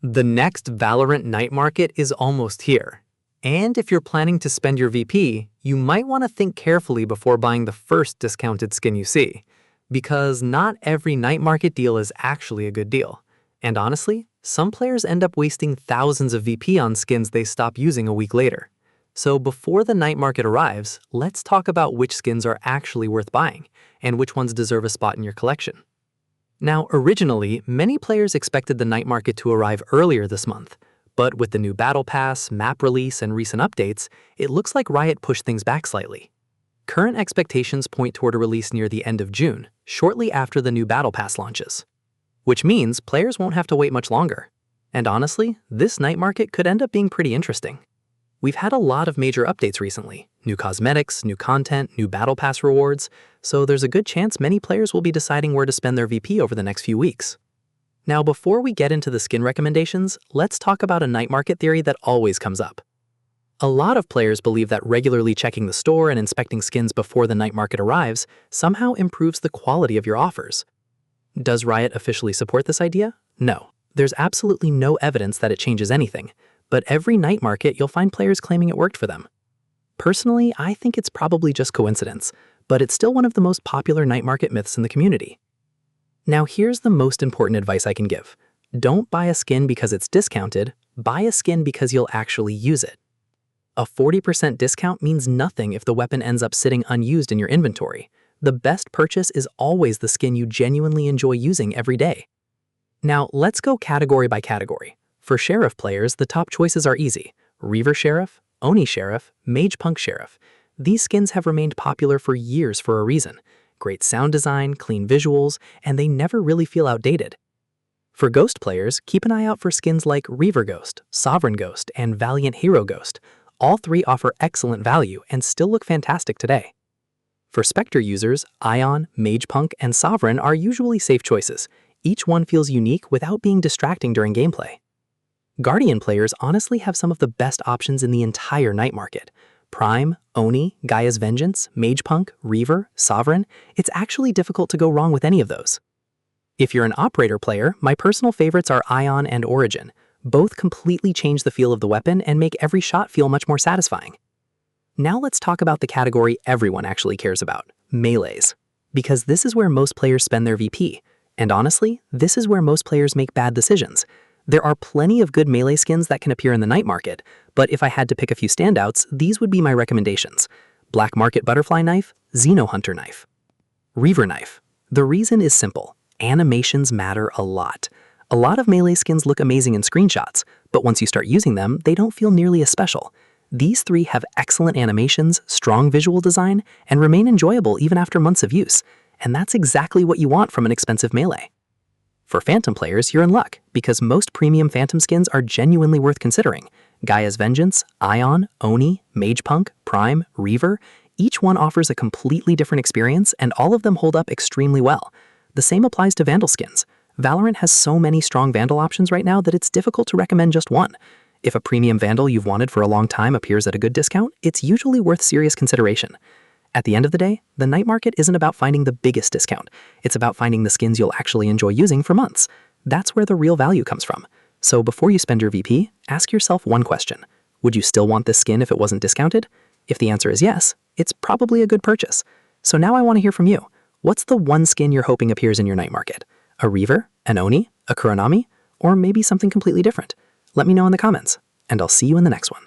The next Valorant Night Market is almost here. And if you're planning to spend your VP, you might want to think carefully before buying the first discounted skin you see. Because not every night market deal is actually a good deal. And honestly, some players end up wasting thousands of VP on skins they stop using a week later. So before the night market arrives, let's talk about which skins are actually worth buying, and which ones deserve a spot in your collection. Now, originally, many players expected the night market to arrive earlier this month, but with the new Battle Pass, map release, and recent updates, it looks like Riot pushed things back slightly. Current expectations point toward a release near the end of June, shortly after the new Battle Pass launches. Which means players won't have to wait much longer. And honestly, this night market could end up being pretty interesting. We've had a lot of major updates recently, new cosmetics, new content, new Battle Pass rewards, so there's a good chance many players will be deciding where to spend their VP over the next few weeks. Now, before we get into the skin recommendations, let's talk about a night market theory that always comes up. A lot of players believe that regularly checking the store and inspecting skins before the night market arrives somehow improves the quality of your offers. Does Riot officially support this idea? No. There's absolutely no evidence that it changes anything. But every night market, you'll find players claiming it worked for them. Personally, I think it's probably just coincidence, but it's still one of the most popular night market myths in the community. Now here's the most important advice I can give. Don't buy a skin because it's discounted, buy a skin because you'll actually use it. A 40% discount means nothing if the weapon ends up sitting unused in your inventory. The best purchase is always the skin you genuinely enjoy using every day. Now let's go category by category. For Sheriff players, the top choices are easy. Reaver Sheriff, Oni Sheriff, Mage Punk Sheriff. These skins have remained popular for years for a reason. Great sound design, clean visuals, and they never really feel outdated. For Ghost players, keep an eye out for skins like Reaver Ghost, Sovereign Ghost, and Valiant Hero Ghost. All three offer excellent value and still look fantastic today. For Spectre users, Ion, Mage Punk, and Sovereign are usually safe choices. Each one feels unique without being distracting during gameplay. Guardian players honestly have some of the best options in the entire night market. Prime, Oni, Gaia's Vengeance, Mage Punk, Reaver, Sovereign, it's actually difficult to go wrong with any of those. If you're an Operator player, my personal favorites are Ion and Origin. Both completely change the feel of the weapon and make every shot feel much more satisfying. Now let's talk about the category everyone actually cares about, melees. Because this is where most players spend their VP. And honestly, this is where most players make bad decisions. There are plenty of good melee skins that can appear in the night market, but if I had to pick a few standouts, these would be my recommendations. Black Market Butterfly Knife, Xeno Hunter Knife. Reaver Knife. The reason is simple. Animations matter a lot. A lot of melee skins look amazing in screenshots, but once you start using them, they don't feel nearly as special. These three have excellent animations, strong visual design, and remain enjoyable even after months of use. And that's exactly what you want from an expensive melee. For Phantom players, you're in luck, because most premium Phantom skins are genuinely worth considering. Gaia's Vengeance, Ion, Oni, Mage Punk, Prime, Reaver, each one offers a completely different experience and all of them hold up extremely well. The same applies to Vandal skins. Valorant has so many strong Vandal options right now that it's difficult to recommend just one. If a premium Vandal you've wanted for a long time appears at a good discount, it's usually worth serious consideration. At the end of the day, the night market isn't about finding the biggest discount. It's about finding the skins you'll actually enjoy using for months. That's where the real value comes from. So before you spend your VP, ask yourself one question. Would you still want this skin if it wasn't discounted? If the answer is yes, it's probably a good purchase. So now I want to hear from you. What's the one skin you're hoping appears in your night market? A Reaver, an Oni, a Kuronami, or maybe something completely different? Let me know in the comments, and I'll see you in the next one.